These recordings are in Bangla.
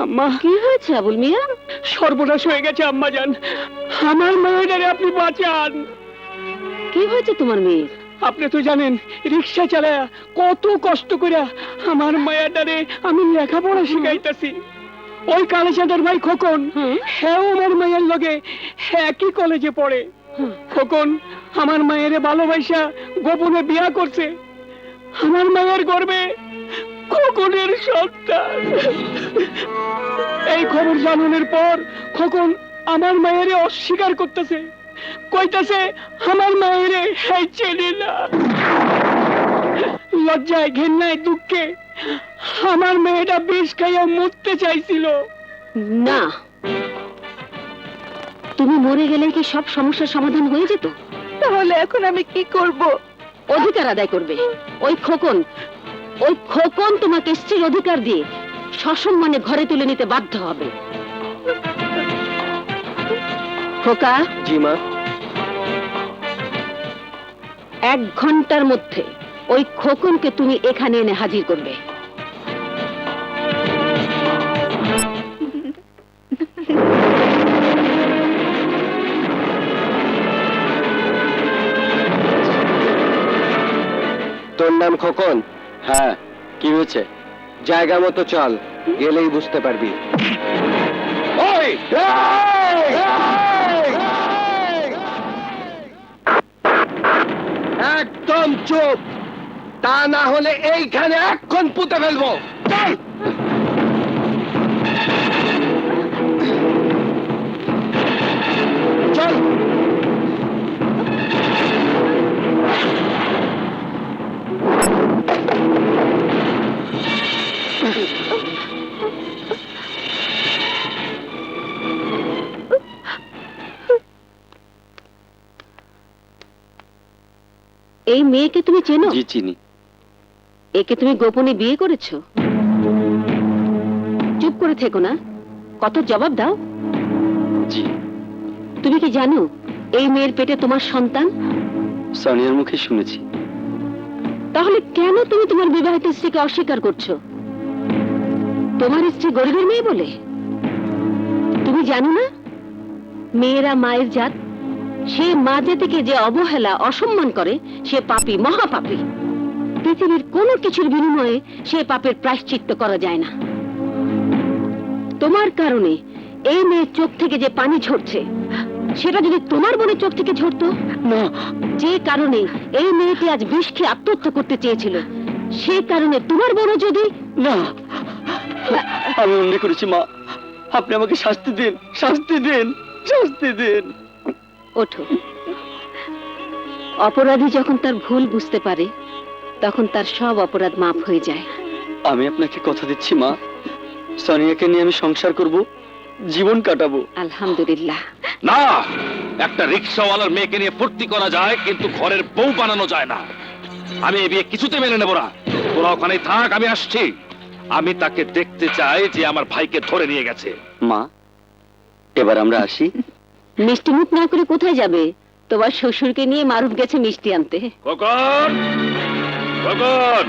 আম্মা, কি হয়েছে আবুল মিয়া? সর্বনাশ হয়ে গেছে আম্মা জান। আমার মেয়েটারে আপনি বাঁচান। কি হয়েছে তোমার মেয়ের? আপনি তো জানেন রিক্সা চালায়া কত কষ্ট করে আমার মায়াটারে আমি লেখাপড়া শিখাইতেছি। ওই কালীচাঁদের ভাই খোকন, হ্যাঁ আমার মায়ের লগে একই কলেজে পড়ে। খোকন আমার মায়েরে ভালোবাসা গোপনে বিয়া করছে। আমার মায়ের গর্বে খোকনের সন্তান। এই খবর জানানোর পর খোকন আমার মায়েরে অস্বীকার করতেছে, কইতাছে আমার মায়েরে হ্যাঁ চেনে না। লজ্জায় ঘেন্নায় দুঃখে আমার মেয়েটা বিষ খাইয়া মরতে চাইছিল। না, তুমি মরে গেলে কি সব সমস্যার সমাধান হয়ে যেত? তাহলে এখন আমি কি করব? অধিকার আদায় করবে। ওই খোকন তোমাকে স্ত্রীর অধিকার দিয়ে সসম্মানে ঘরে তুলে নিতে বাধ্য হবে। খোকা। জি মা। 1 ঘন্টার মধ্যে ওই খোকনকে তুমি এখানে এনে হাজির করবে। তোর নাম খোকন? হ্যাঁ। কি হয়েছে? জায়গা মতো চল, গেলেই বুঝতে পারবি। ওই! একদম চুপ, তা না হলে এইখানে এক্ষণ পুঁতে ফেলবো। চল! চল! এই মেয়েকে তুমি চেনো? জি চিনি। একে তুমি গোপনে বিয়ে করেছো? চুপ করে থেকো না, কত জবাব দাও। জি। তুমি কি জানো এই মেয়ের পেটে তোমার সন্তান? সোনিয়ার মুখে শুনেছি। তাহলে কেন তুমি তোমার বিবাহিত স্ত্রীকে অস্বীকার করছো? তোমার স্ত্রী গরিবের মেয়ে বলে? তুমি জানো না মেয়েরা মায়ের জাত? সে মা জাতিকে যে অবহেলা অসম্মান করে সে পাপী, মহাপাপী। পৃথিবীর কোনো কিছুর বিনিময়ে সে পাপের প্রায়শ্চিত্ত করা যায় না। তোমার কারণে এই মেয়ের চোখ থেকে যে পানি ঝরছে সেটা যদি তোমার বোনের চোখ থেকে ঝরতো না, যে কারণে এই মেয়েটি আজ বিষ খেয়ে আত্মহত্যা করতে চেয়েছিল, সে কারণে তোমার বোনও যদি না, আমি অন্যায় করেছি মা, আপনি আমাকে শাস্তি দিন, শাস্তি দিন, শাস্তি দিন। ওঠো। অপরাধী যখন তার ভুল বুঝতে পারে তখন তার সব অপরাধ মাফ হয়ে যায়। আমি আপনাকে কথা দিচ্ছি মা, সোনিয়াকে নিয়ে আমি সংসার করব, জীবন কাটাবো। আলহামদুলিল্লাহ। না, একটা রিক্সাওয়ালার মেয়েকে নিয়ে ফুর্তি করা যায় কিন্তু ঘরের বউ বানানো যায় না। আমি এই বিয়ে কিছুতে মেনে নেব না। তোরা ওখানেই থাক, আমি আসছি। আমি তাকে দেখতে চাই যে আমার ভাইকে ধরে নিয়ে গেছে। মা, এবার আমরা আসি। মিষ্টি মুখ না করে কোথায় যাবে? তোমার শ্বশুরকে নিয়ে মারুফ গেছে মিষ্টি আনতে। খোকন, খোকন।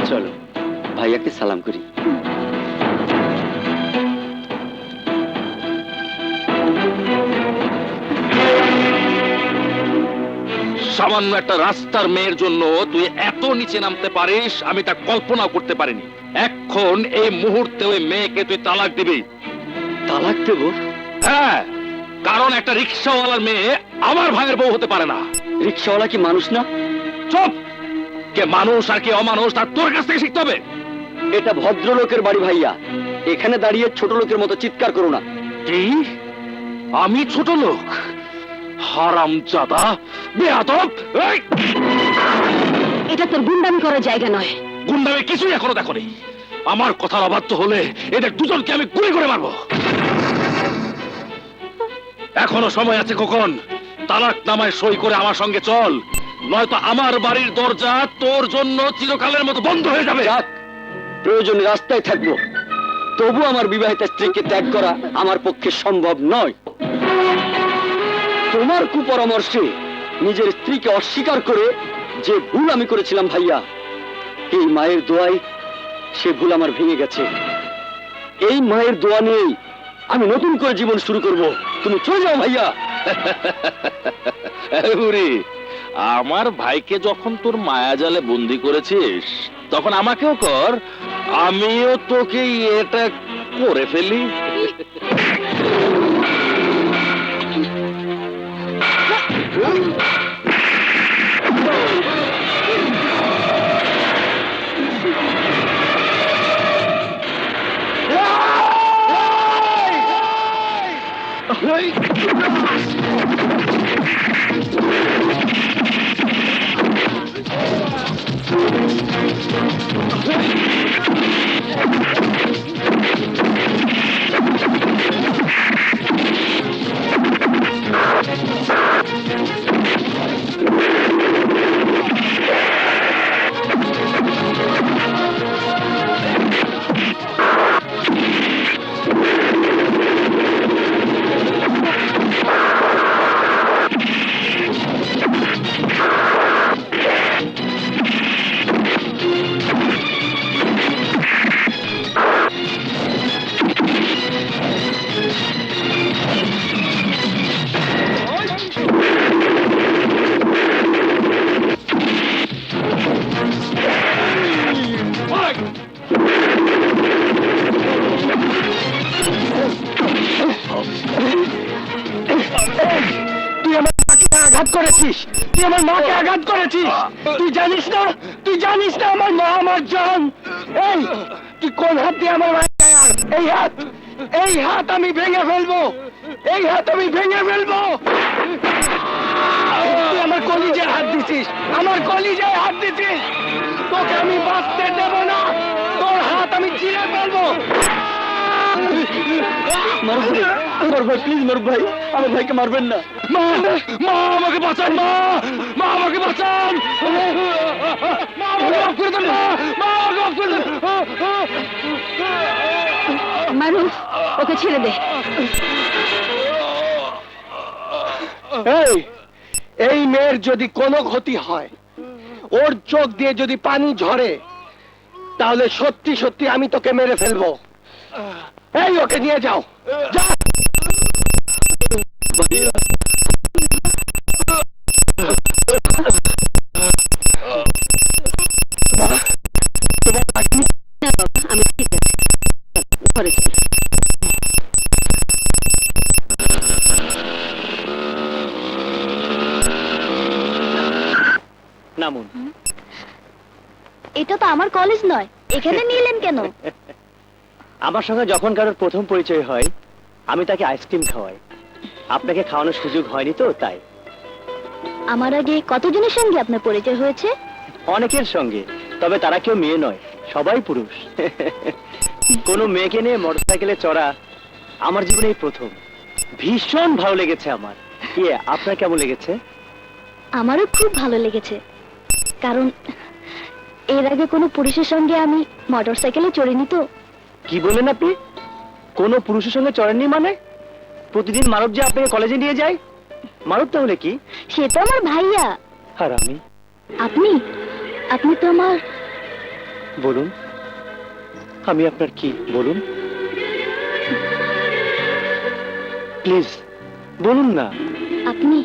চলো ভাইয়াকে সালাম করি। সামান্য একটা রাস্তার মেয়ের জন্য তুই এত নিচে নামতে পারিস, আমি তা কল্পনাও করতে পারিনি। এখন এই মুহূর্তে ওই মেয়েকে তুই তালাক দিবি। তালাক দেবো? হ্যাঁ, কারণ একটা রিক্সাওয়ালার মেয়ে আমার ভাইয়ের বউ হতে পারে না। রিক্সাওয়ালা কি মানুষ না? চুপ! কে মানুষ আর কে অমানুষ তার তোর কাছ থেকে শিখতে হবে। এটা ভদ্রলোকের বাড়ি ভাইয়া, এখানে দাঁড়িয়ে ছোট লোকের মতো চিৎকার করো না। কি? আমি ছোট লোক? হারামজাদা, বেয়াদব! এই! এটা তোর গুন্ডামি করার জায়গা নয়। গুন্ডামি কিছুই এখনো দেখোনি। আমার কথার অবাধ্য হলে এদের দুজনকে আমি গুলি করে মারবো। এখনো সময় আছে খোকন, তালাক নামায় সই করে আমার সঙ্গে চল, নয়তো আমার বাড়ির দরজা তোর জন্য চিরকালের মতো বন্ধ হয়ে যাবে। যাক, প্রয়োজনে রাস্তায় থাকবো, তবু আমার বিবাহিত স্ত্রীকে ত্যাগ করা আমার পক্ষে সম্ভব নয়। তোমার কুপরামর্শে নিজের স্ত্রীকে অস্বীকার করে যে ভুল আমি করেছিলাম ভাইয়া, এই মায়ের দোয়ায় সে ভুল আমার ভেঙে গেছে। এই মায়ের দোয়া নিয়েই আমি নতুন করে জীবন শুরু করব। তুমি চলে যাও ভাইয়া। বুড়ি, আমার ভাইকে যখন তোর মায়াজালে বন্দি করেছিস তখন আমাকেও কর, আমিও তোকে এটা করে ফেলি। তুই আমার মাকে আঘাত করেছিস, তুই আমার মাকে আঘাত করেছিস। তুই জানিস না, তুই জানিস না আমার মা আমার জান। এই তুই কোন হাত দিয়ে আমার মায়ের গায়ে হাত? এই হাত, এই হাত আমি ভেঙে ফেলবো, এই হাত আমি ভেঙে ফেলবো। তুই আমার কলিজায় হাত দিছিস, আমার কলিজায় হাত দিছিস। তোকে আমি বাঁচতে দেব না, তোর হাত আমি চিরে ফেলবো। মারুফ ভাই, প্লিজ মারুফ ভাই, আমার ভাইকে মারবেন না। মা, মা আমাকে বাঁচান, মা, মা আমাকে বাঁচান, মা আমাকে মাফ করে দেন, মা আমাকে মাফ করে দেন। মারুফ, ওকে ছেড়ে দে। এই এই মেয়ের যদি কোনো ক্ষতি হয়, ওর চোখ দিয়ে যদি পানি ঝরে, তাহলে সত্যি সত্যি আমি তোকে মেরে ফেলবো। এই ওকে নিয়ে যাও, যা। না বাবা, আমি ঠিক আছে, ঘরে চল। নামুন। এটা তো আমার কলেজ নয়, এখানে নিলেন কেন? আমার সঙ্গে যখন কারোর প্রথম পরিচয় হয়, আমি তাকে আইসক্রিম খাওয়াই। আপনাকে খাওয়ানোর সুযোগ হয়নি তো, তাই। আমার আগে কতজনের সঙ্গে আপনার পরিচয় হয়েছে? অনেকের সঙ্গে, তবে তারা কেউ মেয়ে নয়, সবাই পুরুষ। কোনো মেয়েকে নিয়ে মোটরসাইকেলে চড়া আমার জীবনে এই প্রথম। ভীষণ ভালো লেগেছে আমার। কি আপনার কেমন লেগেছে? আমারও খুব ভালো লেগেছে, কারণ এর আগে কোনো পুরুষের সঙ্গে আমি মোটরসাইকেলে চড়িনি তো। কি বলেন আপনি? কোনো পুরুষের সঙ্গে চড়েননি মানে? প্রতিদিন মানব যে আপনাকে কলেজে নিয়ে যায়। মানব তাহলে কি? সে তো আমার ভাইয়া। আর আমি? আপনি আপনি তো আমার। বলুন, আমি আপনার কি? বলুন প্লিজ, বলুন না। আপনি